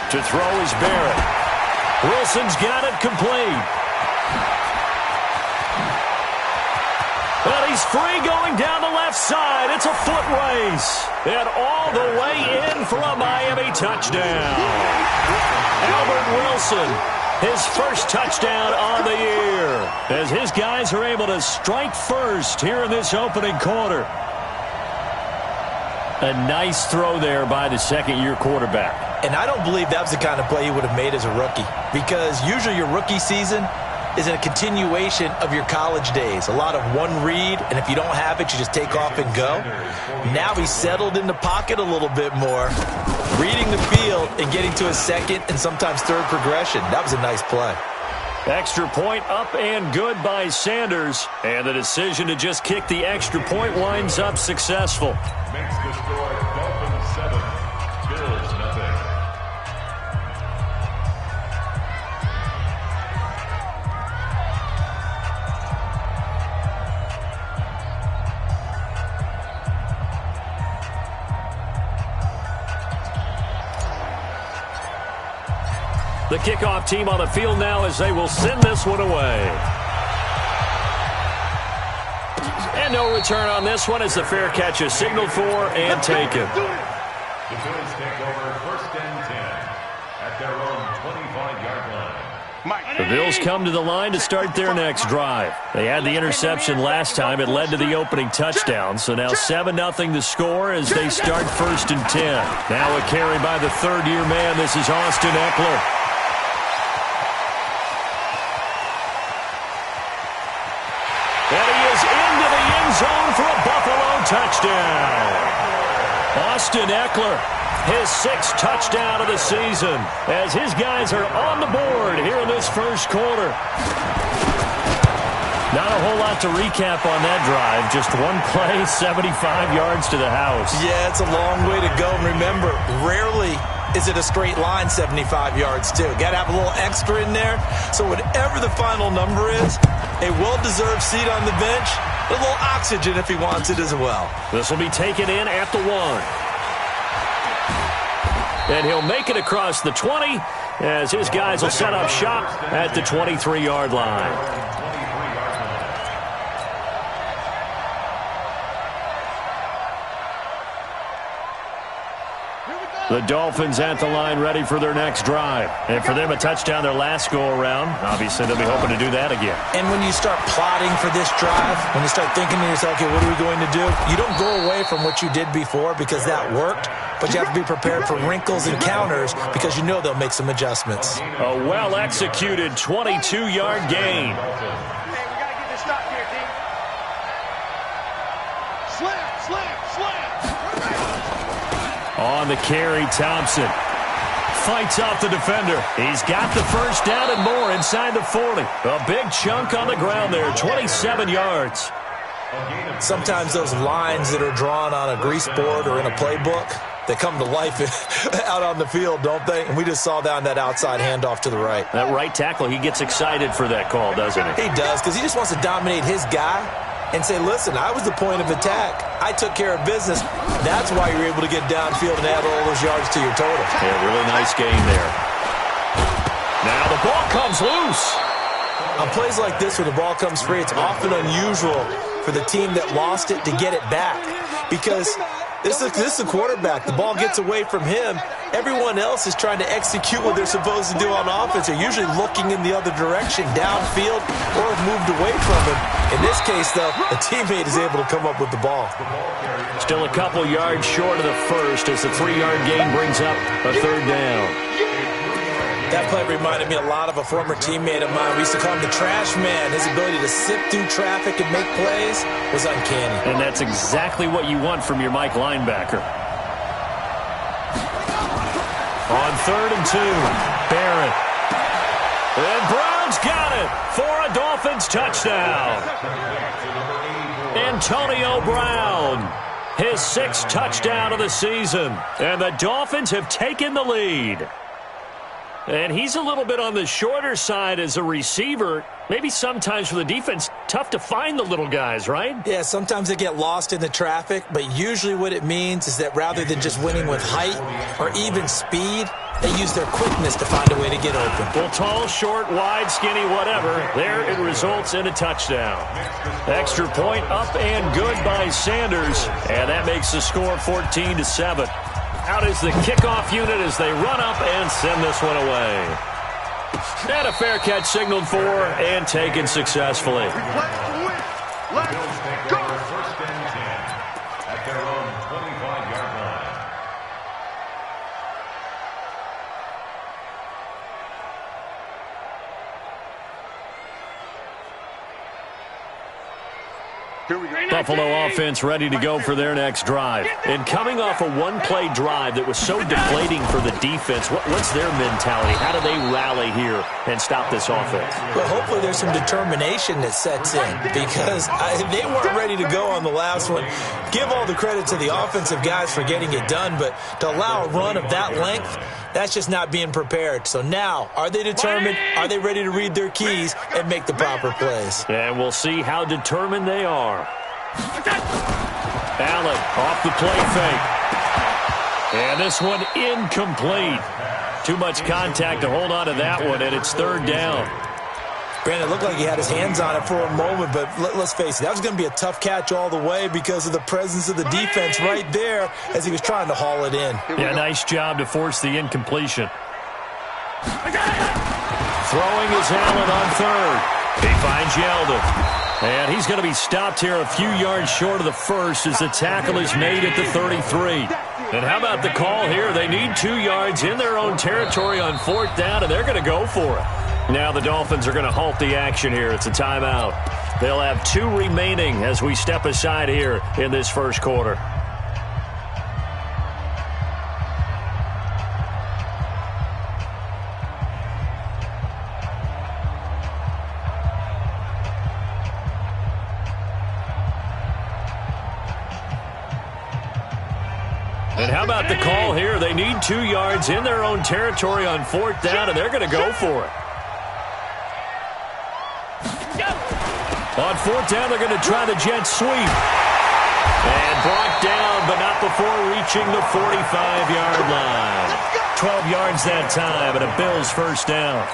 To throw is Barrett. Wilson's got it complete. Well, he's free going down the left side. It's a foot race. And all the way in for a Miami touchdown. Albert Wilson, his first touchdown on the year, as his guys are able to strike first here in this opening quarter. A nice throw there by the second-year quarterback. And I don't believe that was the kind of play he would have made as a rookie, because usually your rookie season is a continuation of your college days. A lot of one read, and if you don't have it, you just take off and go. Now he's settled in the pocket a little bit more, reading the field and getting to his second and sometimes third progression. That was a nice play. Extra point up and good by Sanders. And the decision to just kick the extra point winds up successful. Makes the score Dolphins 7, Bills nothing. The kickoff team on the field now as they will send this one away. And no return on this one as the fair catch is signaled for and taken. The Bills take over 1st and 10 at their own 25-yard line. The Bills come to the line to start their next drive. They had the interception last time. It led to the opening touchdown. So now 7-0 the score as they start 1st and 10. Now a carry by the third-year man. This is Austin Eckler. And he is into the end zone for a Buffalo touchdown. Austin Eckler, his 6th touchdown of the season, as his guys are on the board here in this first quarter. Not a whole lot to recap on that drive. Just one play, 75 yards to the house. Yeah, it's a long way to go. And remember, rarely is it a straight line 75 yards, too. Got to have a little extra in there. So whatever the final number is, a well-deserved seat on the bench, a little oxygen if he wants it as well. This will be taken in at the 1. And he'll make it across the 20 as his guys will set up shop at the 23-yard line. The Dolphins at the line ready for their next drive. And for them, a touchdown their last go-around. Obviously, they'll be hoping to do that again. And when you start plotting for this drive, when you start thinking to yourself, okay, what are we going to do? You don't go away from what you did before because that worked, but you have to be prepared for wrinkles and counters because you know they'll make some adjustments. A well-executed 22-yard gain. Hey, we got to get this stop here, team. Slam. On the carry, Thompson fights off the defender. He's got the first down and more inside the 40. A big chunk on the ground there, 27 yards. Sometimes those lines that are drawn on a grease board or in a playbook, they come to life out on the field, don't they? And we just saw that on that outside handoff to the right. That right tackle, he gets excited for that call, doesn't he? He does, because he just wants to dominate his guy and say, listen, I was the point of attack. I took care of business. That's why you're able to get downfield and add all those yards to your total. Yeah, really nice game there. Now the ball comes loose. On plays like this where the ball comes free, it's often unusual for the team that lost it to get it back. Because this is the quarterback. The ball gets away from him. Everyone else is trying to execute what they're supposed to do on offense. They're usually looking in the other direction, downfield, or have moved away from him. In this case, though, a teammate is able to come up with the ball. Still a couple yards short of the first as the 3-yard gain brings up a third down. That play reminded me a lot of a former teammate of mine. We used to call him the trash man. His ability to sift through traffic and make plays was uncanny. And that's exactly what you want from your Mike linebacker. On 3rd and 2, Barrett. And Brown's got it for a Dolphins touchdown. Antonio Brown, his 6th touchdown of the season. And the Dolphins have taken the lead. And he's a little bit on the shorter side as a receiver. Maybe sometimes for the defense, tough to find the little guys, right? Yeah, sometimes they get lost in the traffic, but usually what it means is that rather than just winning with height or even speed, they use their quickness to find a way to get open. Well, tall, short, wide, skinny, whatever, there it results in a touchdown. Extra point up and good by Sanders, and that makes the score 14-7. Out is the kickoff unit as they run up and send this one away. And a fair catch signaled for and taken successfully. Let's go. First and 10 at their own 25-yard line. Buffalo offense ready to go for their next drive. And coming off a one-play drive that was so deflating for the defense, what's their mentality? How do they rally here and stop this offense? Well, hopefully there's some determination that sets in because they weren't ready to go on the last one. Give all the credit to the offensive guys for getting it done, but to allow a run of that length, that's just not being prepared. So now, are they determined? Are they ready to read their keys and make the proper plays? And we'll see how determined they are. Allen off the play fake. And this one incomplete. Too much contact to hold on to that one, and it's third down. Brandon, it looked like he had his hands on it for a moment, but let's face it, that was going to be a tough catch all the way because of the presence of the defense right there as he was trying to haul it in. Yeah, nice job to force the incompletion. Throwing is Allen on third. He finds Yeldon. And he's going to be stopped here a few yards short of the first as the tackle is made at the 33. And how about the call here? They need 2 yards in their own territory on fourth down, and they're going to go for it. Now the Dolphins are going to halt the action here. It's a timeout. They'll have 2 remaining as we step aside here in this first quarter. And how about the call here? They need 2 yards in their own territory on fourth down, and they're going to go for it. On fourth down, they're going to try the jet sweep. And brought down, but not before reaching the 45-yard line. 12 yards that time, and a Bills first down.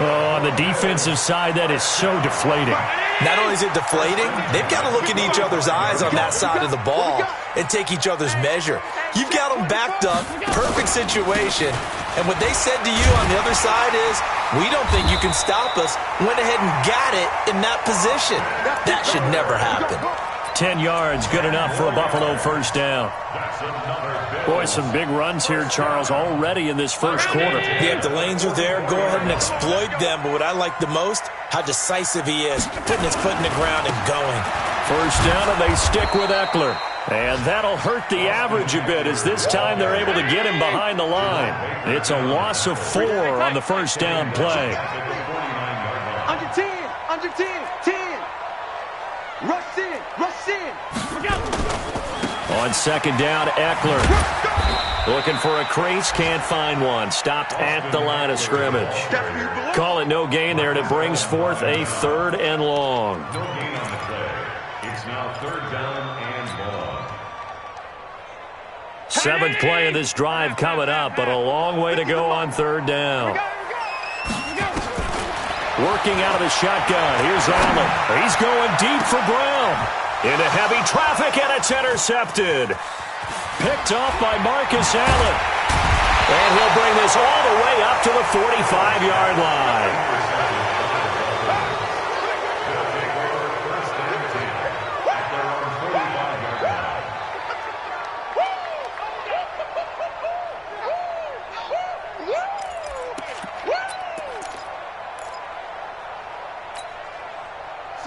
Oh, on the defensive side, that is so deflating. Not only is it deflating, they've got to look in each other's eyes on that side of the ball and take each other's measure. You've got them backed up, perfect situation, and what they said to you on the other side is, we don't think you can stop us. Went ahead and got it in that position. That should never happen. 10 yards, good enough for a Buffalo first down. Boy, some big runs here, Charles, already in this first quarter. Yeah, if the lanes are there, go ahead and exploit them. But what I like the most, how decisive he is, putting his foot in the ground and going. First down, and they stick with Eckler. And that'll hurt the average a bit as this time they're able to get him behind the line. It's a loss of 4 on the first down play. Under 10, under 10, 10. Rush in, rush in. On second down, Eckler. Looking for a crease, can't find one. Stopped at the line of scrimmage. Call it no gain there, and it brings forth a third and long. No gain on the play. It's now third down and long. 7th play of this drive coming up, but a long way to go on third down. Working out of the shotgun. Here's Allen. He's going deep for Brown. Into heavy traffic, and it's intercepted. Picked off by Marcus Allen. And he'll bring this all the way up to the 45-yard line.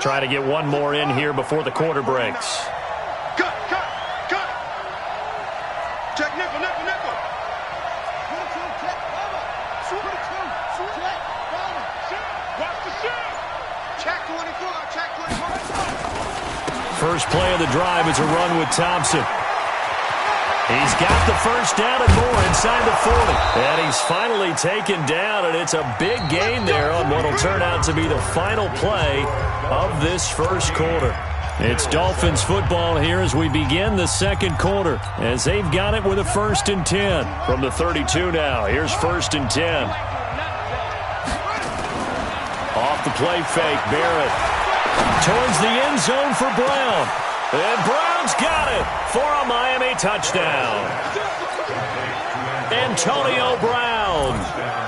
Try to get one more in here before the quarter breaks. Cut. Check nickel. Watch the shot. Check 24. First play of the drive is a run with Thompson. He's got the first down and more inside the 40. And he's finally taken down, and it's a big gain there on what will turn out to be the final play of this first quarter. It's Dolphins football here as we begin the second quarter, as they've got it with a 1st and 10. From the 32 now, here's 1st and 10. Off the play fake, Barrett towards the end zone for Brown. And Brown's got it for a Miami touchdown. Antonio Brown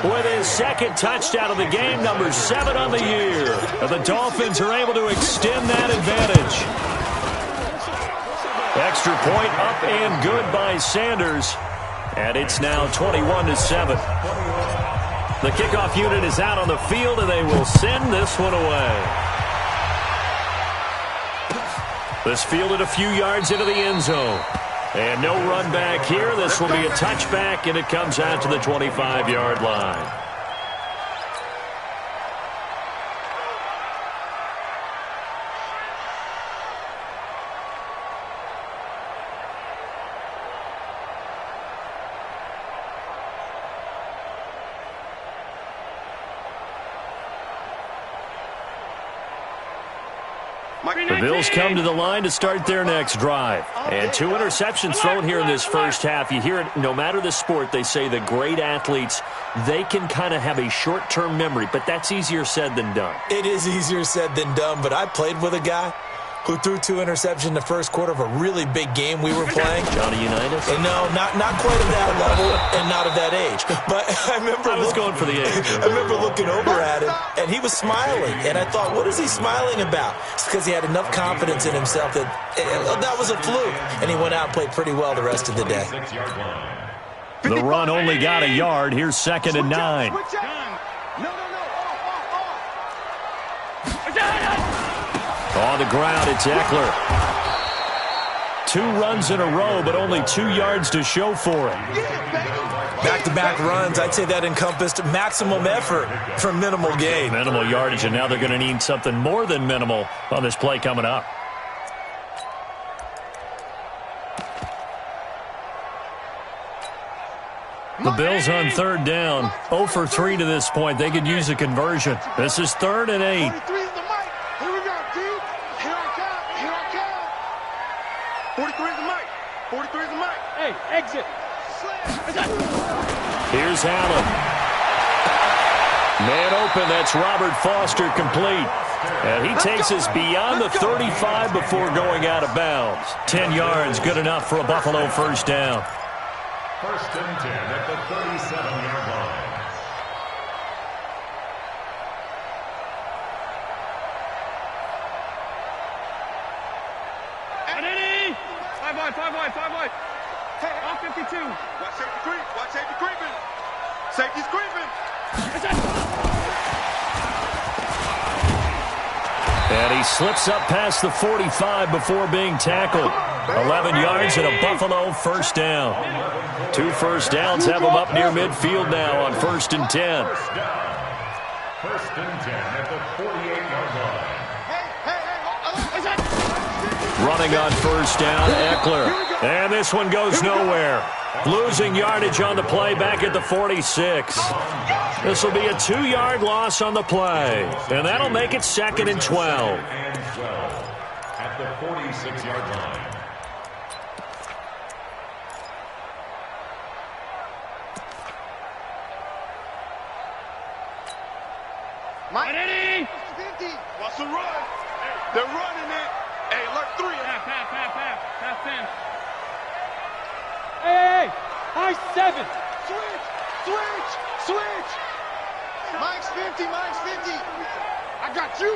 with his second touchdown of the game, number 7 on the year. And the Dolphins are able to extend that advantage. Extra point up and good by Sanders. And it's now 21-7. The kickoff unit is out on the field, and they will send this one away. This fielded a few yards into the end zone. And no run back here. This will be a touchback, and it comes out to the 25-yard line. The Bills come to the line to start their next drive. And 2 interceptions thrown here in this first half. You hear it, no matter the sport, they say the great athletes, they can kind of have a short-term memory, but that's easier said than done. It is easier said than done, but I played with a guy who threw 2 interceptions in the first quarter of a really big game we were playing. Johnny Unitas? No, not quite at that level and not at that age. But I was going for the age. I remember looking over at him, and he was smiling. And I thought, what is he smiling about? It's because he had enough confidence in himself that that was a fluke. And he went out and played pretty well the rest of the day. The run only got a yard. Here's 2nd and 9. On the ground, it's Eckler. 2 runs in a row, but only 2 yards to show for it. Back-to-back runs, I'd say that encompassed maximum effort for minimal gain. Minimal yardage, and now they're going to need something more than minimal on this play coming up. The Bills on 3rd down, 0 for 3 to this point. They could use a conversion. This is 3rd and 8. Exit. Here's Allen. Man open, that's Robert Foster complete. And he takes us beyond the 35 before going out of bounds. 10 yards, good enough for a Buffalo first down. 1st and 10 at the 37-yard line. Five wide. Hey, all 52. Watch safety creep. Watch safety creeping. Safety's creeping. And he slips up past the 45 before being tackled. 11 yards and a Buffalo first down. 2 first downs have him up near midfield now on 1st and 10. 1st and 10 at the 48-yard line. Running on first down, Eckler. And this one goes nowhere. Losing yardage on the play back at the 46. This will be a 2-yard loss on the play. And that'll make it 2nd and 12. At the 46-yard line. Mike Eddie! What's the run? They're running it. Hey, alert 3. Half 10. Hey! High 7. Switch. Mike's 50. I got you.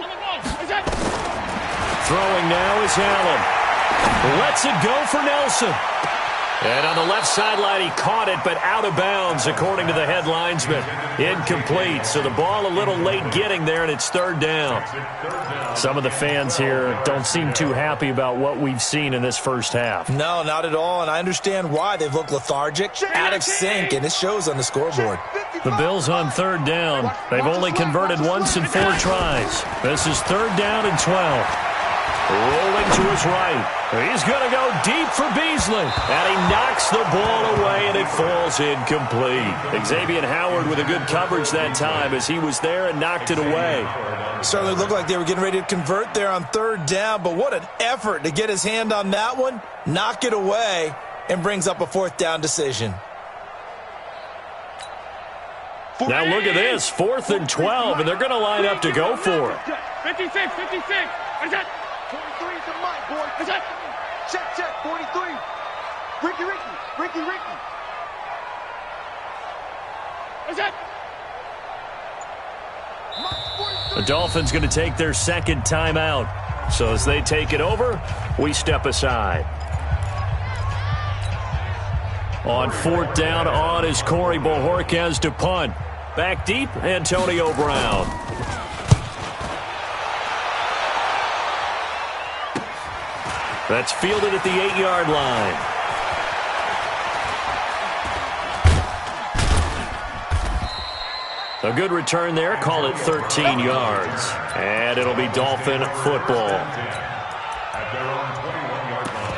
Throwing now is Allen. Lets it go for Nelson. And on the left sideline, he caught it, but out of bounds, according to the head linesman. Incomplete. So the ball a little late getting there, and it's 3rd down. Some of the fans here don't seem too happy about what we've seen in this first half. No, not at all, and I understand why. They've looked lethargic, out of sync, and it shows on the scoreboard. The Bills on 3rd down. They've only converted once in 4 tries. This is 3rd down and 12. Rolling to his right. He's going to go deep for Beasley. And he knocks the ball away, and it falls incomplete. Xavier Howard with a good coverage that time as he was there and knocked it away. Certainly looked like they were getting ready to convert there on third down, but what an effort to get his hand on that one, knock it away, and brings up a fourth down decision. Now look at this, 4th and 12, and they're going to line up to go for it. 56. What is that? 43 to Mike, boy. What is that? Check, 43. Ricky. What is that? The Dolphins going to take their second timeout. So as they take it over, we step aside. On 4th down, on is Corey Bojorquez to punt. Back deep, Antonio Brown. That's fielded at the 8-yard line. A good return there, call it 13 yards. And it'll be Dolphin football. At their own 21-yard line.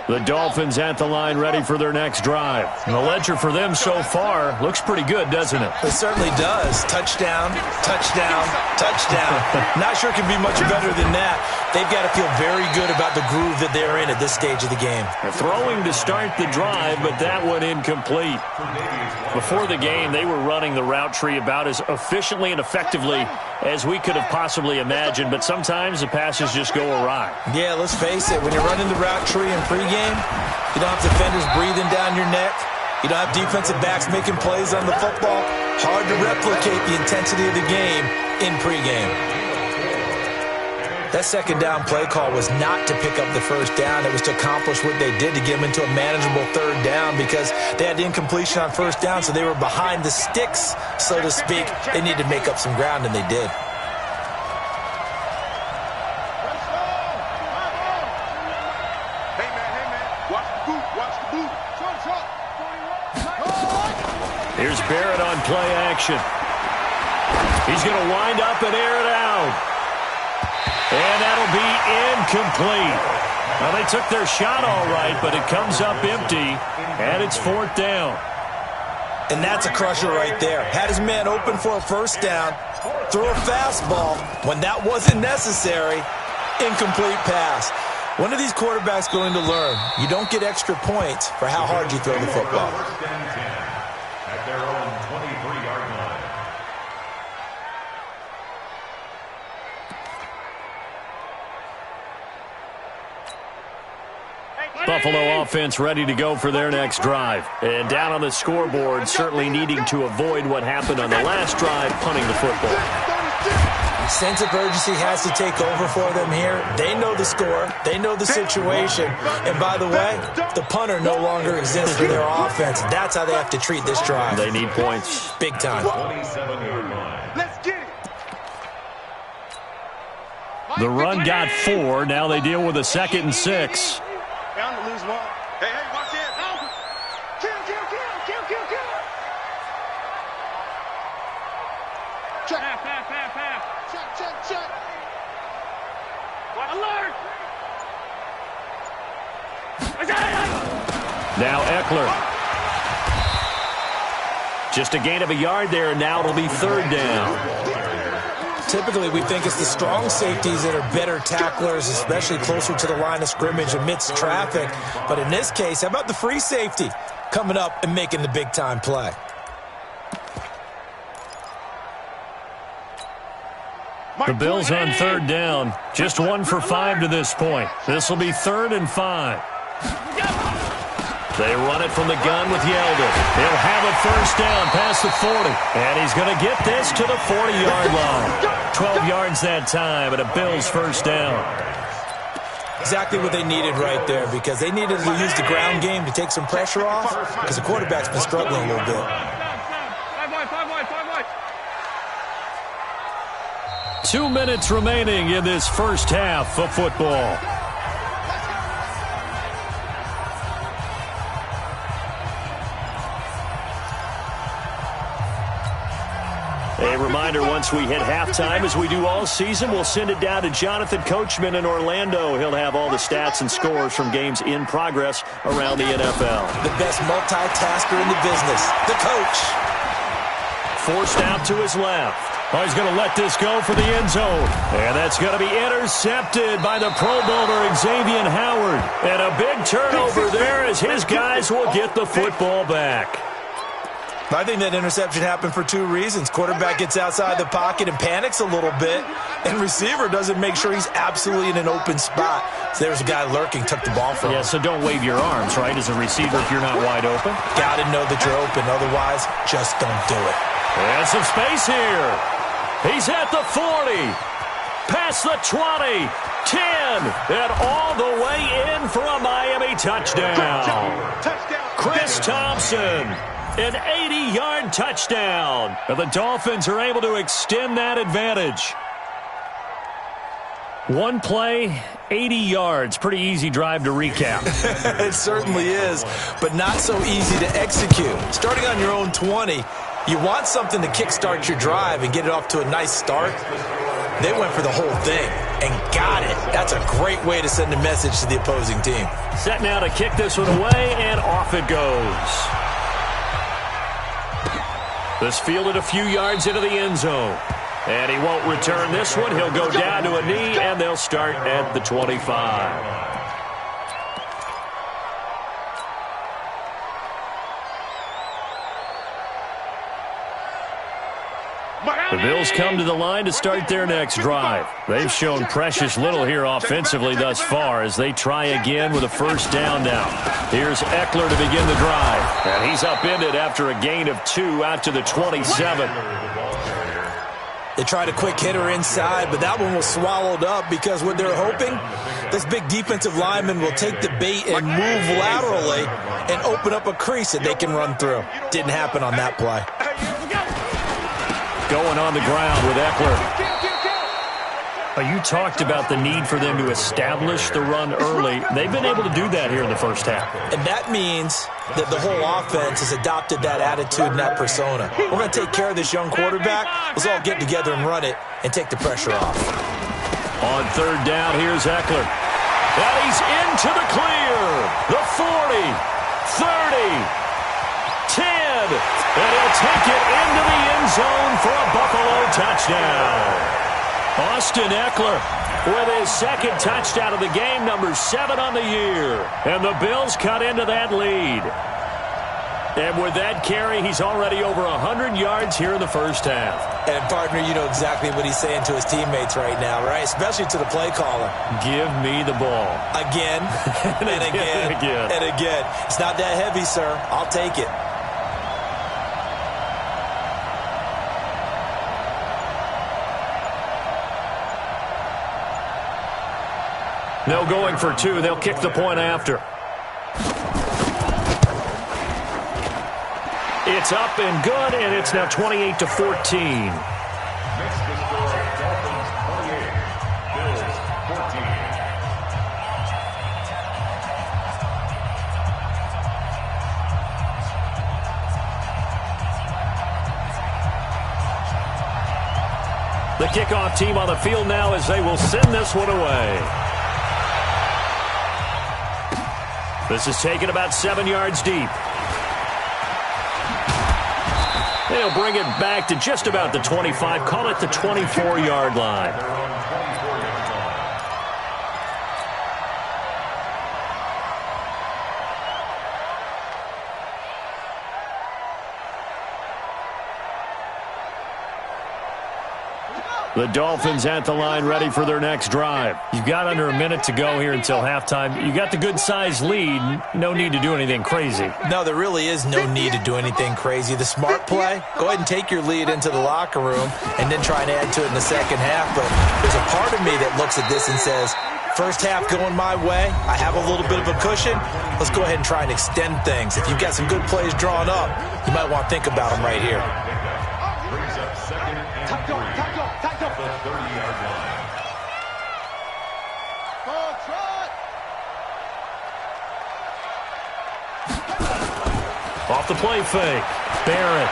The Dolphins at the line ready for their next drive. The ledger for them so far looks pretty good, doesn't it? It certainly does. Touchdown. Not sure it can be much better than that. They've got to feel very good about the groove that they're in at this stage of the game. They're throwing to start the drive, but that one incomplete. Before the game, they were running the route tree about as efficiently and effectively as we could have possibly imagined, but sometimes the passes just go awry. Yeah, let's face it. When you're running the route tree in pregame, you don't have defenders breathing down your neck. You don't have defensive backs making plays on the football. Hard to replicate the intensity of the game in pregame. That second down play call was not to pick up the first down. It was to accomplish what they did to get them into a manageable third down because they had incompletion on first down, so they were behind the sticks, so to speak. They needed to make up some ground, and they did. Hey, man. Watch the boot. Here's Barrett on play action. He's going to wind up and air it out. And that'll be incomplete. Well, they took their shot all right, but it comes up empty, and it's 4th down. And that's a crusher right there. Had his man open for a first down, throw a fastball when that wasn't necessary, incomplete pass. When are these quarterbacks going to learn? You don't get extra points for how hard you throw the football. First and 10 at their own 23-yard line. Buffalo offense ready to go for their next drive. And down on the scoreboard, certainly needing to avoid what happened on the last drive, punting the football. Sense of urgency has to take over for them here. They know the score. They know the situation. And by the way, the punter no longer exists for their offense. That's how they have to treat this drive. They need points. Big time. 27-yard line. Let's get it. The run got 4. Now they deal with a 2nd and 6. Bound to lose one. Hey, watch it. Kill. Check. Check. Alert. Now Eckler. Just a gain of a yard there, and now it'll be 3rd down. Typically, we think it's the strong safeties that are better tacklers, especially closer to the line of scrimmage amidst traffic. But in this case, how about the free safety coming up and making the big-time play? The Bills on 3rd down. Just 1 for 5 to this point. This will be 3rd and 5. They run it from the gun with Yeldon. He'll have a first down past the 40. And he's going to get this to the 40-yard line. 12 yards that time, and a Bills first down. Exactly what they needed right there, because they needed to use the ground game to take some pressure off, because the quarterback's been struggling a little bit. 2 minutes remaining in this first half of football. reminder, once we hit halftime, as we do all season, we'll send it down to Jonathan Coachman in Orlando. He'll have all the stats and scores from games in progress around the NFL. The best multitasker in the business, the coach. Forced out to his left. Oh, he's going to let this go for the end zone. And that's going to be intercepted by the Pro Bowler, Xavier Howard. And a big turnover there as his guys will get the football back. I think that interception happened for two reasons. Quarterback gets outside the pocket and panics a little bit, and receiver doesn't make sure he's absolutely in an open spot. So there's a guy lurking, took the ball from him. Yeah, so don't wave your arms, right, as a receiver if you're not wide open. Got to know that you're open. Otherwise, just don't do it. And some space here. He's at the 40. Past the 20. 10. And all the way in for a Miami touchdown. Chris Thompson. An 80-yard touchdown. And the Dolphins are able to extend that advantage. One play, 80 yards. Pretty easy drive to recap. It certainly is, but not so easy to execute. Starting on your own 20, you want something to kickstart your drive and get it off to a nice start. They went for the whole thing and got it. That's a great way to send a message to the opposing team. Set now to kick this one away, and off it goes. This fielded a few yards into the end zone. And he won't return this one. He'll go down to a knee, and they'll start at the 25. The Bills come to the line to start their next drive. They've shown precious little here offensively thus far as they try again with a first down now. Here's Eckler to begin the drive. And he's upended after a gain of 2 out to the 27. They tried a quick hitter inside, but that one was swallowed up because what they're hoping, this big defensive lineman will take the bait and move laterally and open up a crease that they can run through. Didn't happen on that play. Going on the ground with Eckler. You talked about the need for them to establish the run early. They've been able to do that here in the first half. And that means that the whole offense has adopted that attitude and that persona. We're going to take care of this young quarterback. Let's all get together and run it and take the pressure off. On third down, here's Eckler. And he's into the clear. The 40, 30. 10, and he'll take it into the end zone for a Buffalo touchdown. Austin Eckler with his second touchdown of the game, number 7 on the year. And the Bills cut into that lead. And with that carry, he's already over 100 yards here in the first half. And, partner, you know exactly what he's saying to his teammates right now, right? Especially to the play caller. Give me the ball. Again, and again, and again. It's not that heavy, sir. I'll take it. No going for 2. They'll kick the point after. It's up and good, and it's now 28-14. Makes the score Dolphins 28, Bills 14. The kickoff team on the field now as they will send this one away. This is taken about 7 yards deep. They'll bring it back to just about the 25. Call it the 24-yard line. The Dolphins at the line ready for their next drive. You've got under a minute to go here until halftime. You got the good-sized lead. No need to do anything crazy. No, there really is no need to do anything crazy. The smart play, go ahead and take your lead into the locker room and then try and add to it in the second half. But there's a part of me that looks at this and says, first half going my way, I have a little bit of a cushion. Let's go ahead and try and extend things. If you've got some good plays drawn up, you might want to think about them right here. Brings up second and 3 at the 30-yard line. Off the play fake. Barrett.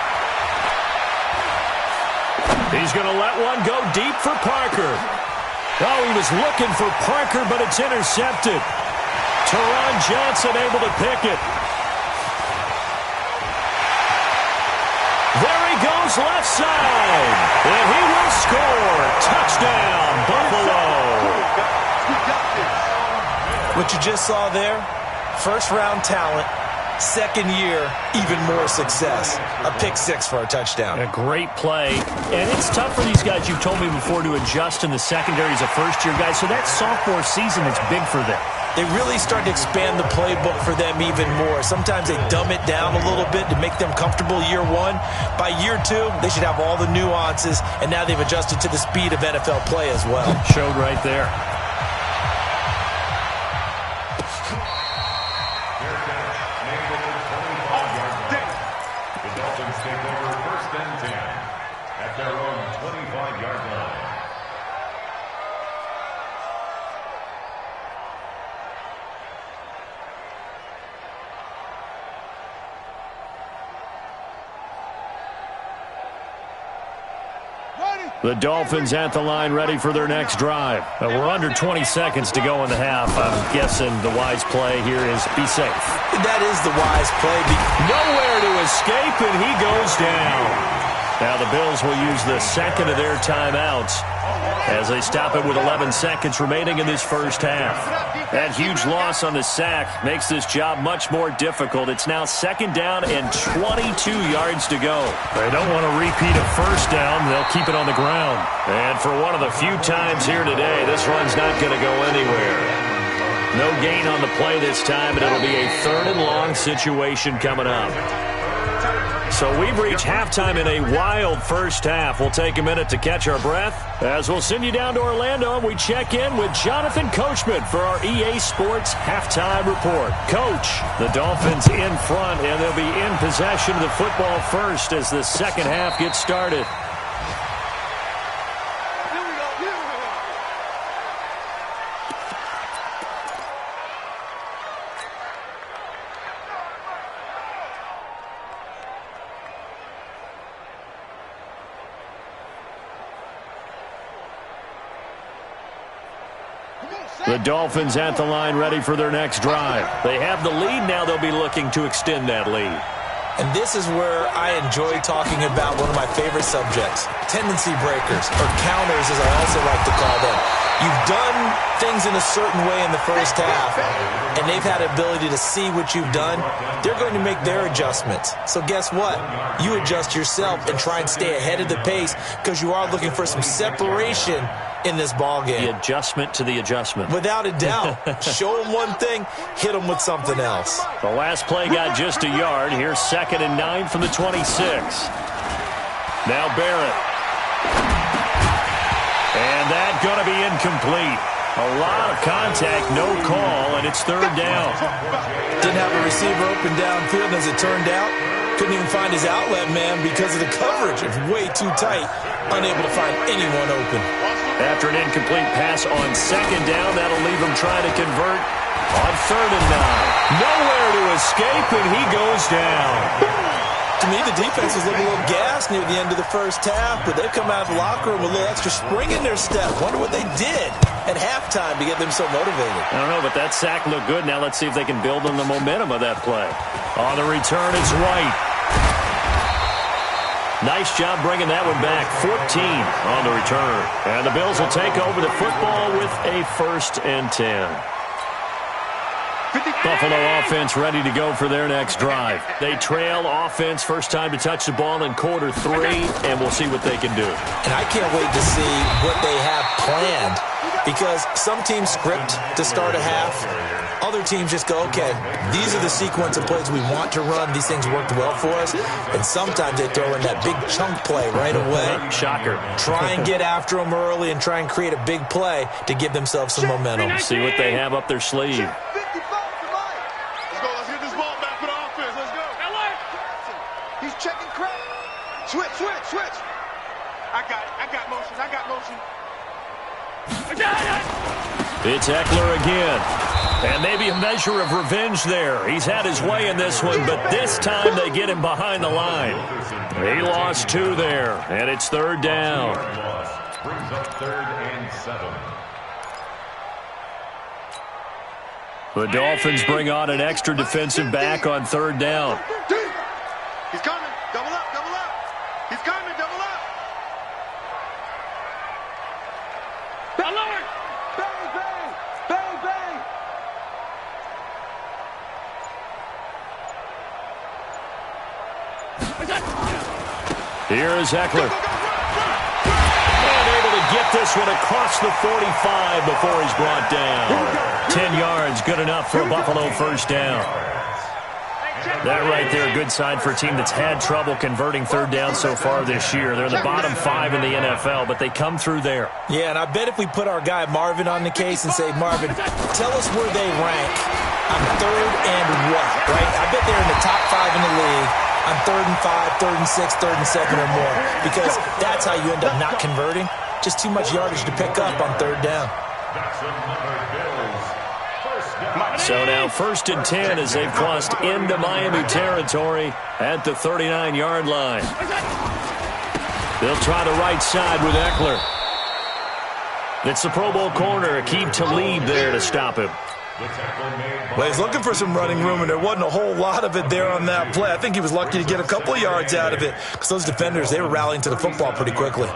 He's going to let one go deep for Parker. Oh, he was looking for Parker, but it's intercepted. Teron Johnson able to pick it. There he goes left side. And he will score. Touchdown, Buffalo. What you just saw there, first-round talent, second year, even more success. A pick six for a touchdown. A great play. And it's tough for these guys, you've told me before, to adjust in the secondary as a first-year guy. So that sophomore season is big for them. They really start to expand the playbook for them even more. Sometimes they dumb it down a little bit to make them comfortable year one. By year two, they should have all the nuances, and now they've adjusted to the speed of NFL play as well. Showed right there. The Dolphins take over first and 10 at their own 25-yard line. The Dolphins at the line ready for their next drive. We're under 20 seconds to go in the half. I'm guessing the wise play here is be safe. That is the wise play. Nowhere to escape, and he goes down. Now the Bills will use the second of their timeouts as they stop it with 11 seconds remaining in this first half. That huge loss on the sack makes this job much more difficult. It's now second down and 22 yards to go. They don't want to repeat a first down. They'll keep it on the ground. And for one of the few times here today, this run's not going to go anywhere. No gain on the play this time, and it'll be a third and long situation coming up. So we've reached halftime in a wild first half. We'll take a minute to catch our breath as we'll send you down to Orlando and we check in with Jonathan Coachman for our EA Sports Halftime Report. Coach, the Dolphins in front, and they'll be in possession of the football first as the second half gets started. The Dolphins at the line ready for their next drive. They have the lead. Now they'll be looking to extend that lead. And this is where I enjoy talking about one of my favorite subjects, tendency breakers, or counters as I also like to call them. You've done things in a certain way in the first half, and they've had the ability to see what you've done. They're going to make their adjustments. So guess what? You adjust yourself and try and stay ahead of the pace because you are looking for some separation in this ball game. The adjustment to the adjustment. Without a doubt. Show them one thing, hit them with something else. The last play got just a yard. Here's 2nd and 9 from the 26. Now Barrett. And that's going to be incomplete. A lot of contact, no call, and it's third down. Didn't have a receiver open downfield, and as it turned out, couldn't even find his outlet man because of the coverage. It's way too tight, unable to find anyone open. After an incomplete pass on 2nd down, that'll leave him trying to convert on 3rd and 9. Nowhere to escape, and he goes down. To me, the defense was looking a little gassed near the end of the first half, but they've come out of the locker room with a little extra spring in their step. Wonder what they did at halftime to get them so motivated. I don't know, but that sack looked good. Now let's see if they can build on the momentum of that play. On the return, it's White. Nice job bringing that one back. 14 on the return. And the Bills will take over the football with a 1st and 10. Buffalo offense ready to go for their next drive. They trail offense, first time to touch the ball in quarter 3, and we'll see what they can do. And I can't wait to see what they have planned, because some teams script to start a half. Other teams just go, okay, these are the sequence of plays we want to run. These things worked well for us. And sometimes they throw in that big chunk play right away. Shocker. Try and get after them early and try and create a big play to give themselves some momentum. See what they have up their sleeve. Switch. I got motion. It's Eckler again. And maybe a measure of revenge there. He's had his way in this one, but this time they get him behind the line. He lost 2 there, and it's 3rd down. Brings up 3rd and 7. The Dolphins bring on an extra defensive back on 3rd down. He's coming. Double up, double up. He's coming, double up. Bang, bang, bang, bang. Here is Eckler. And able to get this one across the 45 before he's brought down. 10 yards, good enough for a Buffalo 1st down. That right there, a good sign for a team that's had trouble converting 3rd down so far this year. They're in the bottom 5 in the NFL, but they come through there. Yeah, and I bet if we put our guy Marvin on the case and say, Marvin, tell us where they rank on 3rd and what, right? I bet they're in the top 5 in the league on 3rd and 5, 3rd and 6, 3rd and 7 or more, because that's how you end up not converting. Just too much yardage to pick up on 3rd down. So now 1st and 10 as they've crossed into Miami territory at the 39-yard line. They'll try the right side with Eckler. It's the Pro Bowl corner, Aqib Talib there to stop him. Well, he's looking for some running room, and there wasn't a whole lot of it there on that play. I think he was lucky to get a couple of yards out of it because those defenders, they were rallying to the football pretty quickly.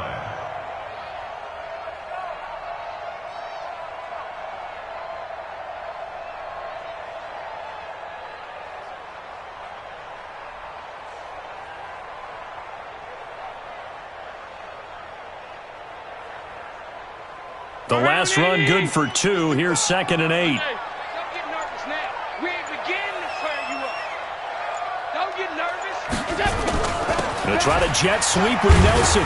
The last run good for 2. Here's 2nd and 8. Hey, don't get nervous now. We ain't beginning to clear you up. Don't get nervous. Going to try to jet sweep with Nelson.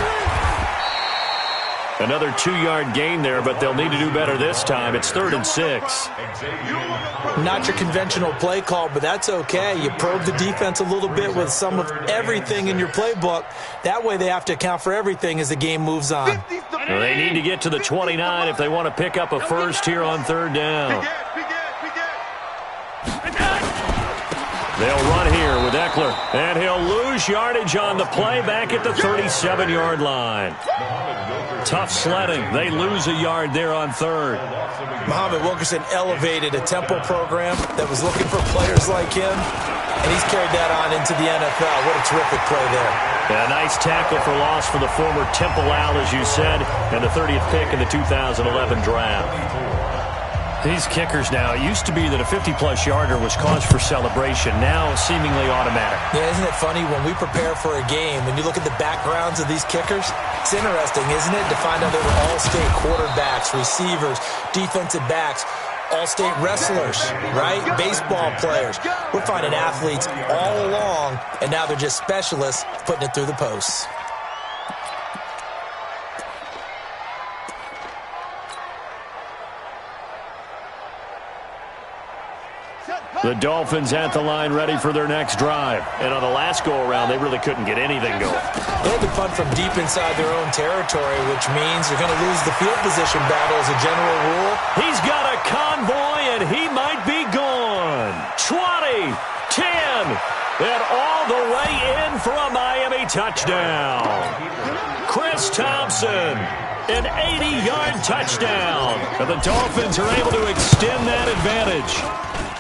Another 2-yard gain there, but they'll need to do better this time. It's 3rd and 6. Not your conventional play call, but that's okay. You probe the defense a little bit with some of everything in your playbook. That way they have to account for everything as the game moves on. Well, they need to get to the 29 if they want to pick up a first here on 3rd down. They'll run here with Eckler, and he'll lose yardage on the play back at the 37-yard line. Tough sledding. They lose a yard there on 3rd. Muhammad Wilkerson elevated a tempo program that was looking for players like him, and he's carried that on into the NFL. What a terrific play there. A nice tackle for loss for the former Temple Owl, as you said, and the 30th pick in the 2011 draft. These kickers now, it used to be that a 50-plus yarder was cause for celebration, now seemingly automatic. Yeah, isn't it funny when we prepare for a game, when you look at the backgrounds of these kickers, it's interesting, isn't it, to find out they were all-state quarterbacks, receivers, defensive backs, all-state wrestlers, right? Baseball players. We're finding athletes all along, and now they're just specialists putting it through the posts. The Dolphins at the line ready for their next drive. And on the last go-around, they really couldn't get anything going. They had to punt from deep inside their own territory, which means they're going to lose the field position battle as a general rule. He's got a convoy, and he might be gone. 20, 10, and all the way in for a Miami touchdown. Chris Thompson, an 80-yard touchdown. And the Dolphins are able to extend that advantage.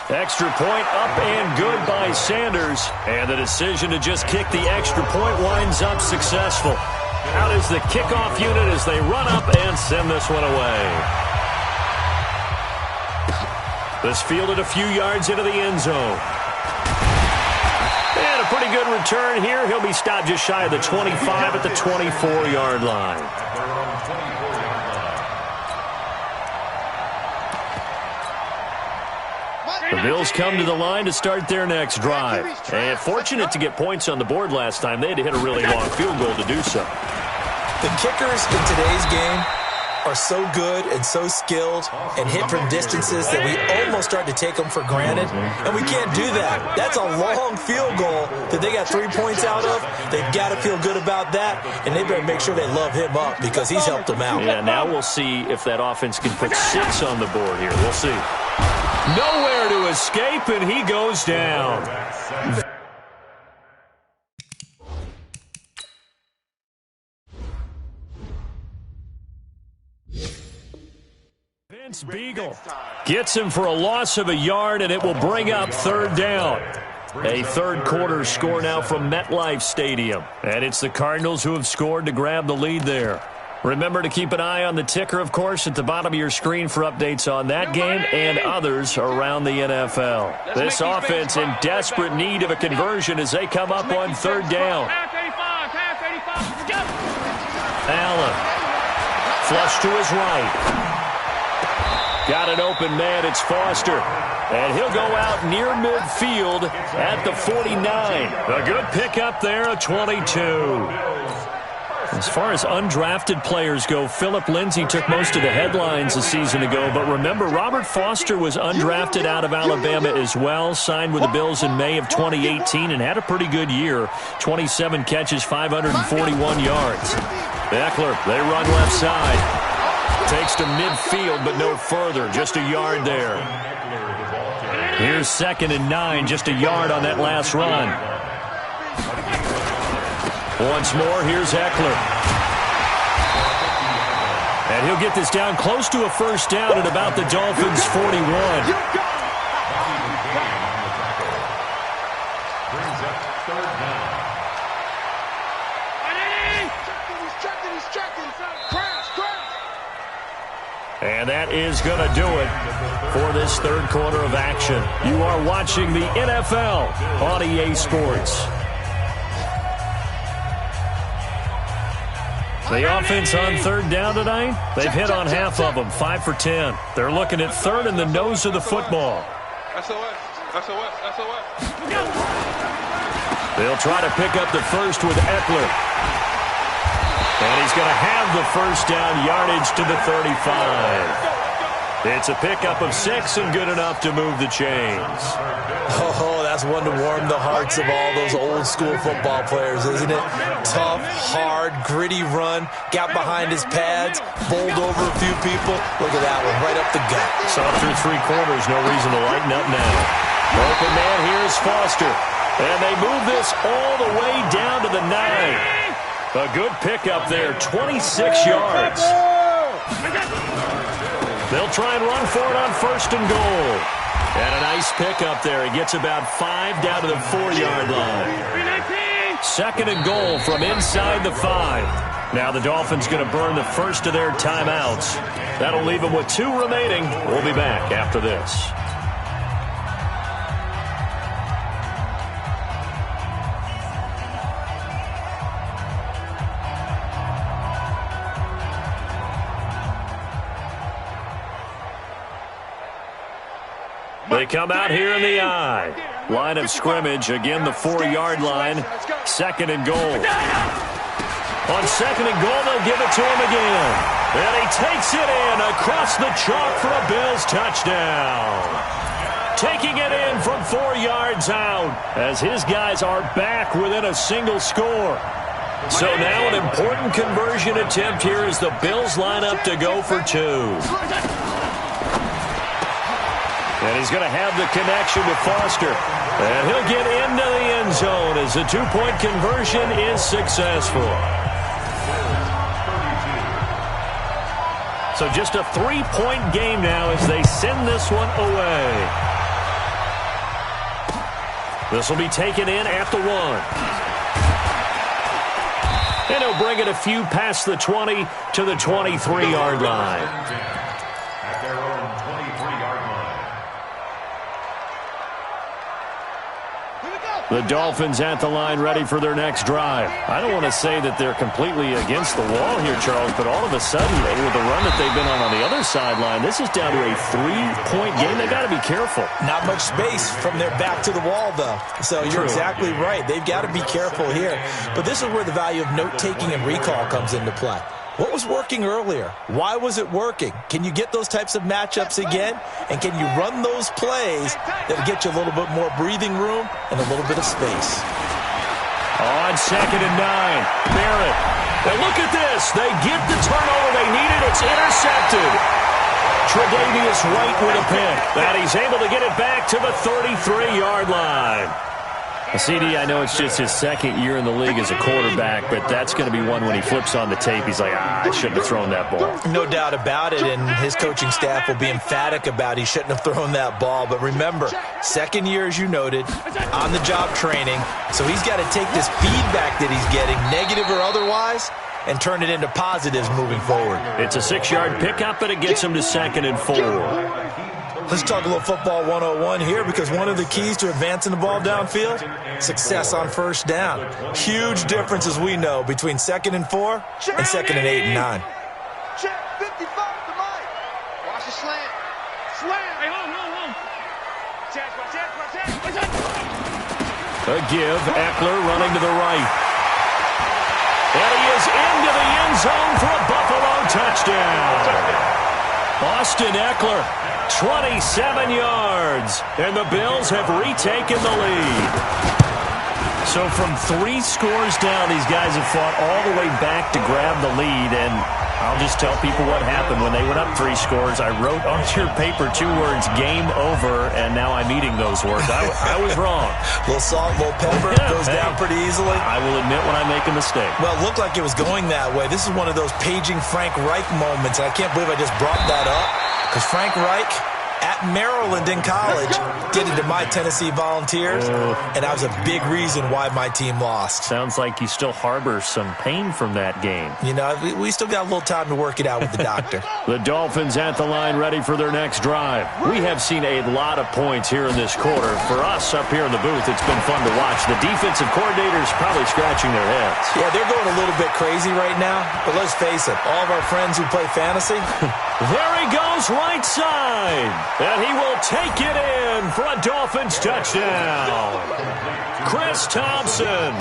Extra point up and good by Sanders. And the decision to just kick the extra point winds up successful. Out is the kickoff unit as they run up and send this one away. This fielded a few yards into the end zone. And a pretty good return here. He'll be stopped just shy of the 25 at the 24-yard line. The Bills come to the line to start their next drive. And fortunate to get points on the board last time. They had to hit a really long field goal to do so. The kickers in today's game are so good and so skilled and hit from distances that we almost start to take them for granted. And we can't do that. That's a long field goal that they got 3 points out of. They've got to feel good about that, and they better make sure they love him up because he's helped them out. Yeah, now we'll see if that offense can put 6 on the board here. We'll see. Nowhere to escape, and he goes down. Vince Beagle gets him for a loss of a yard, and it will bring up third down. A third quarter score now from MetLife Stadium. And it's the Cardinals who have scored to grab the lead there. Remember to keep an eye on the ticker, of course, at the bottom of your screen for updates on that game and others around the NFL. This offense in desperate need of a conversion as they come up on third down. Allen. Flush to his right. Got an open man. It's Foster. And he'll go out near midfield at the 49. A good pickup there, a 22. As far as undrafted players go, Philip Lindsay took most of the headlines a season ago. But remember, Robert Foster was undrafted out of Alabama as well, signed with the Bills in May of 2018 and had a pretty good year. 27 catches, 541 yards. Eckler, they run left side. Takes to midfield, but no further. Just a yard there. Here's 2nd and 9, just a yard on that last run. Once more, here's Eckler. And he'll get this down close to a first down at about the Dolphins' 41. And that is going to do it for this third quarter of action. You are watching the NFL on EA Sports. The offense on third down tonight, they've hit on half of them, 5 for 10. They're looking at third in the nose of the football. They'll try to pick up the first with Eckler. And he's going to have the first down, yardage to the 35. It's a pickup of 6 and good enough to move the chains. Oh, that's one to warm the hearts of all those old-school football players, isn't it? Tough, hard, gritty run, got behind his pads, bowled over a few people. Look at that one, right up the gut. Saw through 3 quarters, no reason to lighten up now. Open man, here's Foster. And they move this all the way down to the 9. A good pickup there, 26 yards. They'll try and run for it on 1st and goal. And a nice pickup there. He gets about 5 down to the 4-yard line. 2nd and goal from inside the 5. Now the Dolphins going to burn the first of their timeouts. That'll leave them with 2 remaining. We'll be back after this. They come out here in the eye. Line of scrimmage, again the 4-yard line. 2nd and goal. On 2nd and goal, they'll give it to him again. And he takes it in across the chalk for a Bills touchdown. Taking it in from 4 yards out as his guys are back within a single score. So now an important conversion attempt here as the Bills line up to go for 2. And he's going to have the connection with Foster. And he'll get into the end zone as the 2-point conversion is successful. So just a 3-point game now as they send this one away. This will be taken in at the 1. And he'll bring it a few past the 20 to the 23-yard line. The Dolphins at the line ready for their next drive. I don't want to say that they're completely against the wall here, Charles, but all of a sudden, with the run that they've been on the other sideline, this is down to a 3-point game. They've got to be careful. Not much space from their back to the wall, though. So you're exactly right. They've got to be careful here. But this is where the value of note-taking and recall comes into play. What was working earlier? Why was it working? Can you get those types of matchups again? And can you run those plays that'll get you a little bit more breathing room and a little bit of space? On 2nd and 9, Barrett. And look at this. They get the turnover they needed. It's intercepted. Tre'Davious White with a pick. And he's able to get it back to the 33-yard line. CD, I know it's just his second year in the league as a quarterback, but that's going to be one when he flips on the tape. He's like, I shouldn't have thrown that ball. No doubt about it, and his coaching staff will be emphatic about he shouldn't have thrown that ball. But remember, second year, as you noted, on-the-job training, so he's got to take this feedback that he's getting, negative or otherwise, and turn it into positives moving forward. It's a 6-yard pickup, and it gets him to 2nd and 4. Let's talk a little football 101 here, because one of the keys to advancing the ball downfield, success on first down. Huge difference, as we know, between 2nd and 4 and 2nd and 8 and 9. Check 55 to Mike. Watch the slant. Slant. Hey, hold. Watch A give, Eckler running to the right. And he is into the end zone for a Buffalo touchdown. Austin Eckler, 27 yards, and the Bills have retaken the lead. So from 3 scores down, these guys have fought all the way back to grab the lead, and I'll just tell people what happened when they went up 3 scores. I wrote on your paper 2 words, game over, and now I'm eating those words. I was wrong. A little salt, a little pepper, goes down pretty easily. I will admit when I make a mistake. Well, it looked like it was going that way. This is one of those paging Frank Reich moments, and I can't believe I just brought that up, because Frank Reich at Maryland in college did it to my Tennessee Volunteers, and that was a big reason why my team lost. Sounds like you still harbor some pain from that game. You know, we still got a little time to work it out with the doctor. The Dolphins at the line, ready for their next drive. We have seen a lot of points here in this quarter. For us up here in the booth, it's been fun to watch. The defensive coordinators probably scratching their heads. Yeah, they're going a little bit crazy right now, but let's face it, all of our friends who play fantasy, there he goes right side. And he will take it in for a Dolphins touchdown. Chris Thompson,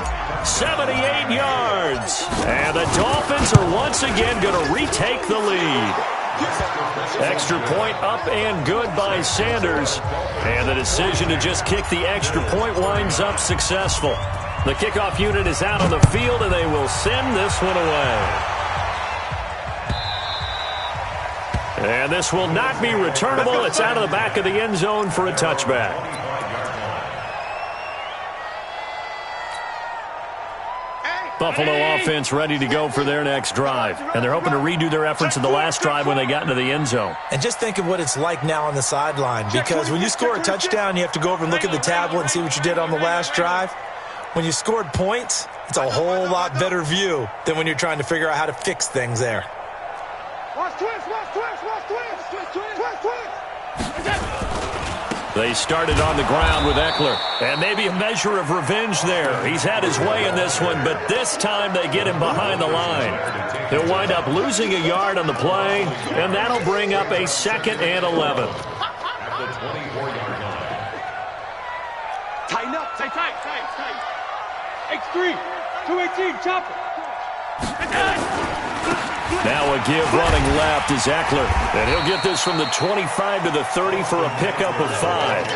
78 yards. And the Dolphins are once again going to retake the lead. Extra point up and good by Sanders. And the decision to just kick the extra point winds up successful. The kickoff unit is out on the field, and they will send this one away. And this will not be returnable. It's out of the back of the end zone for a touchback. Buffalo offense ready to go for their next drive. And they're hoping to redo their efforts in the last drive when they got into the end zone. And just think of what it's like now on the sideline, because when you score a touchdown, you have to go over and look at the tablet and see what you did on the last drive. When you scored points, it's a whole lot better view than when you're trying to figure out how to fix things there. They started on the ground with Eckler, and maybe a measure of revenge there. He's had his way in this one, but this time they get him behind the line. He'll wind up losing a yard on the play, and that'll bring up a 2nd and 11. At the 24-yard line. Tighten up. Tight. X3. 218. Chopper. Now a give running left is Eckler. And he'll get this from the 25 to the 30 for a pickup of 5.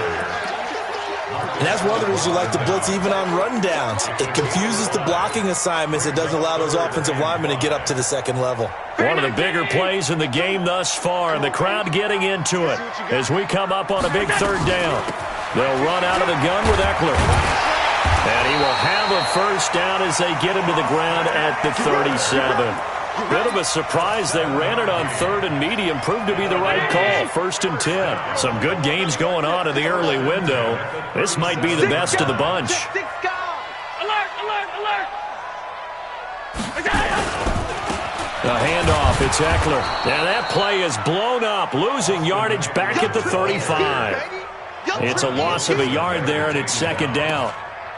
And that's one of the reasons you like to blitz even on rundowns. It confuses the blocking assignments. It doesn't allow those offensive linemen to get up to the second level. One of the bigger plays in the game thus far, and the crowd getting into it as we come up on a big 3rd down. They'll run out of the gun with Eckler. And he will have a first down as they get him to the ground at the 37. Bit of a surprise. They ran it on 3rd and medium. Proved to be the right call. 1st and 10. Some good games going on in the early window. This might be the best of the bunch. Alert. The handoff. It's Eckler. And that play is blown up. Losing yardage back at the 35. It's a loss of a yard there, and it's 2nd down.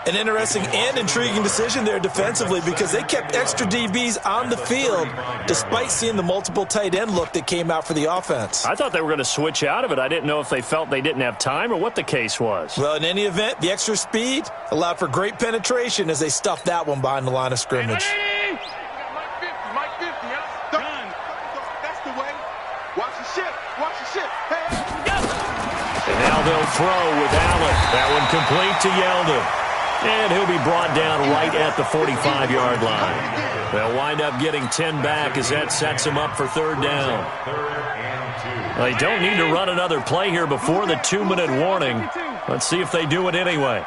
An interesting and intriguing decision there defensively, because they kept extra DBs on the field despite seeing the multiple tight end look that came out for the offense. I thought they were going to switch out of it. I didn't know if they felt they didn't have time or what the case was. Well, in any event, the extra speed allowed for great penetration as they stuffed that one behind the line of scrimmage. Mike 50, done. That's the way. Watch the ship. Hey. And now they'll throw with Allen. That one complete to Yeldon. And he'll be brought down right at the 45-yard line. They'll wind up getting 10 back as that sets him up for third down. Well, they don't need to run another play here before the 2-minute warning. Let's see if they do it anyway.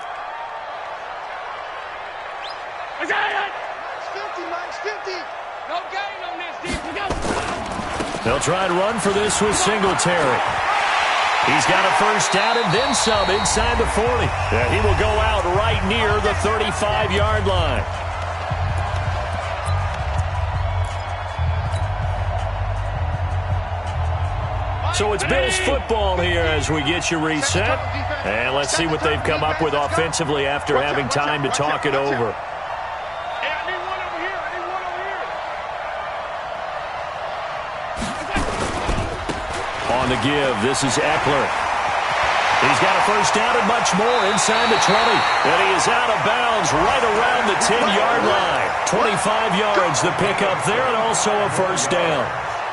They'll try and run for this with Singletary. He's got a first down and then some inside the 40. Yeah, he will go out right near the 35-yard line. So it's Bills football here as we get you reset. And let's see what they've come up with offensively after having time to talk it over. On the give, this is Eckler. He's got a first down and much more inside the 20. And he is out of bounds right around the 10-yard line. 25 yards the pickup there and also a first down.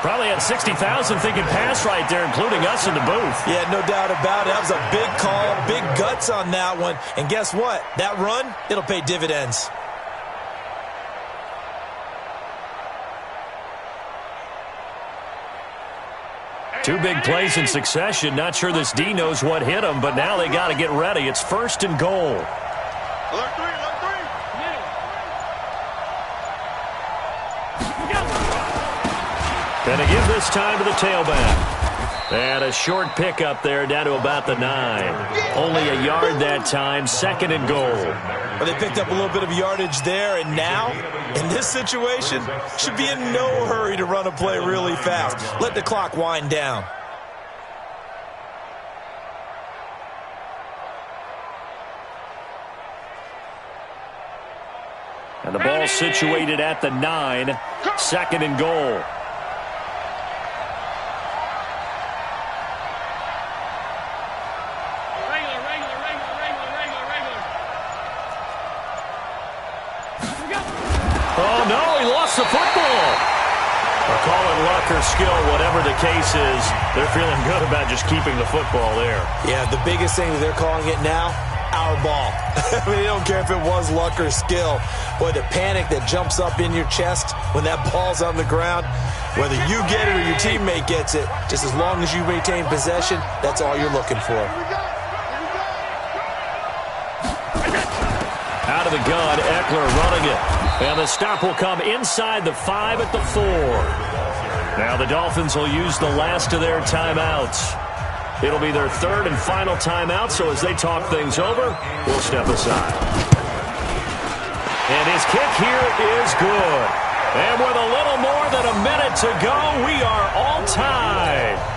Probably had 60,000 thinking pass right there, including us in the booth. Yeah, no doubt about it. That was a big call, big guts on that one. And guess what? That run, it'll pay dividends. Two big plays in succession. Not sure this D knows what hit him, but now they got to get ready. It's first and goal. Alert three. And to give this time to the tailback. And a short pickup there down to about the 9. Only a yard that time, second and goal. Well, they picked up a little bit of yardage there, and now, in this situation, should be in no hurry to run a play really fast. Let the clock wind down. And the ball situated at the 9, second and goal. Oh, no, he lost the football. Or call it luck or skill, whatever the case is, they're feeling good about just keeping the football there. Yeah, the biggest thing that they're calling it now, our ball. I mean, they don't care if it was luck or skill. Boy, the panic that jumps up in your chest when that ball's on the ground, whether you get it or your teammate gets it, just as long as you maintain possession, that's all you're looking for. Out of the gun, Eckler running it. And the stop will come inside the 5 at the 4. Now the Dolphins will use the last of their timeouts. It'll be their third and final timeout, so as they talk things over, we'll step aside. And his kick here is good. And with a little more than a minute to go, we are all tied.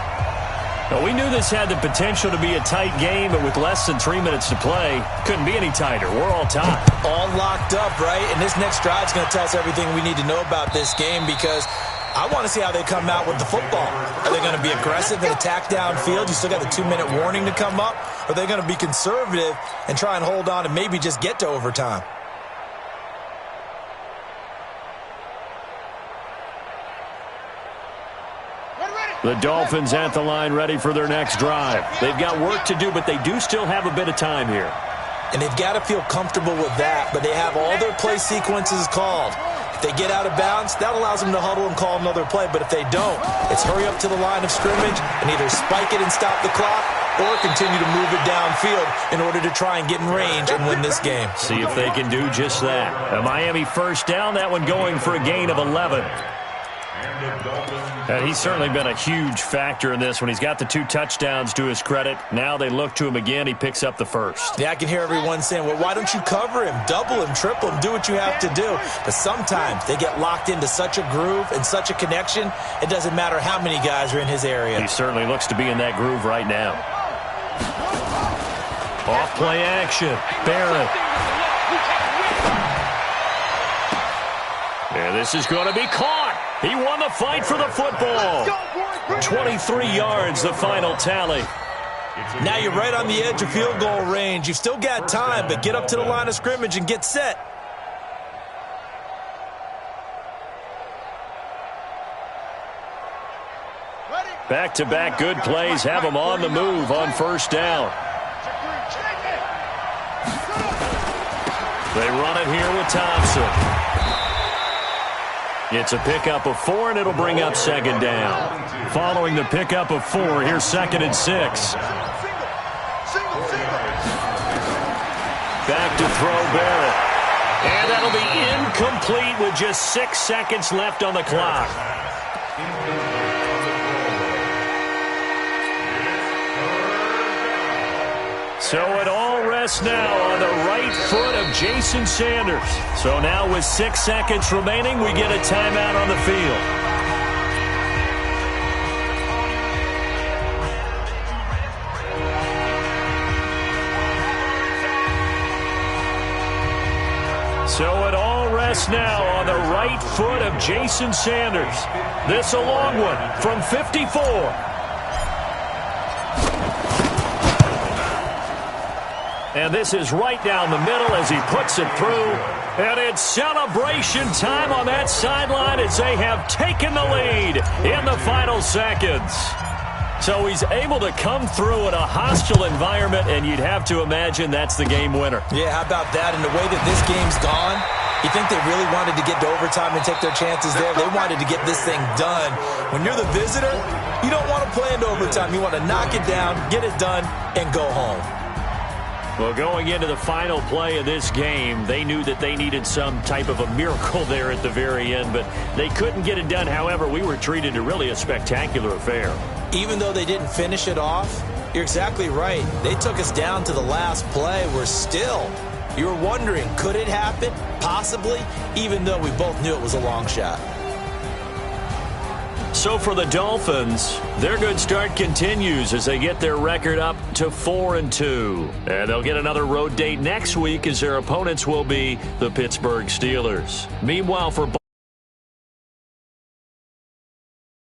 Now, we knew this had the potential to be a tight game, but with less than 3 minutes to play, couldn't be any tighter. We're all tied. All locked up, right? And this next drive is going to tell us everything we need to know about this game because I want to see how they come out with the football. Are they going to be aggressive and attack downfield? You still got the 2-minute warning to come up? Or are they going to be conservative and try and hold on and maybe just get to overtime? The Dolphins at the line ready for their next drive. They've got work to do, but they do still have a bit of time here. And they've got to feel comfortable with that, but they have all their play sequences called. If they get out of bounds, that allows them to huddle and call another play. But if they don't, it's hurry up to the line of scrimmage and either spike it and stop the clock or continue to move it downfield in order to try and get in range and win this game. See if they can do just that. A Miami first down, that one going for a gain of 11. And he's certainly been a huge factor in this when he's got the 2 touchdowns to his credit. Now they look to him again. He picks up the first. Yeah, I can hear everyone saying, well, why don't you cover him, double him, triple him, do what you have to do. But sometimes they get locked into such a groove and such a connection, it doesn't matter how many guys are in his area. He certainly looks to be in that groove right now. Off play action. Barrett. Yeah, this is going to be caught. He won the fight for the football. 23 yards, the final tally. Now you're right on the edge of field goal range. You've still got time, but get up to the line of scrimmage and get set. Back-to-back good plays have them on the move on first down. They run it here with Thompson. It's a pickup of 4, and it'll bring up second down. Following the pickup of 4, here's 2nd and 6. Back to throw Barrett. And that'll be incomplete with just 6 seconds left on the clock. So it all rests now on the right foot of Jason Sanders. So now with 6 seconds remaining, we get a timeout on the field. So it all rests now on the right foot of Jason Sanders. This a long one from 54. And this is right down the middle as he puts it through. And it's celebration time on that sideline as they have taken the lead in the final seconds. So he's able to come through in a hostile environment, and you'd have to imagine that's the game winner. Yeah, how about that? And the way that this game's gone, you think they really wanted to get to overtime and take their chances there? They wanted to get this thing done. When you're the visitor, you don't want to play into overtime. You want to knock it down, get it done, and go home. Well, going into the final play of this game, they knew that they needed some type of a miracle there at the very end, but they couldn't get it done. However, we were treated to really a spectacular affair. Even though they didn't finish it off, you're exactly right. They took us down to the last play. You were wondering, could it happen? Possibly, even though we both knew it was a long shot. So for the Dolphins, their good start continues as they get their record up to 4-2. And they'll get another road date next week as their opponents will be the Pittsburgh Steelers. Meanwhile, for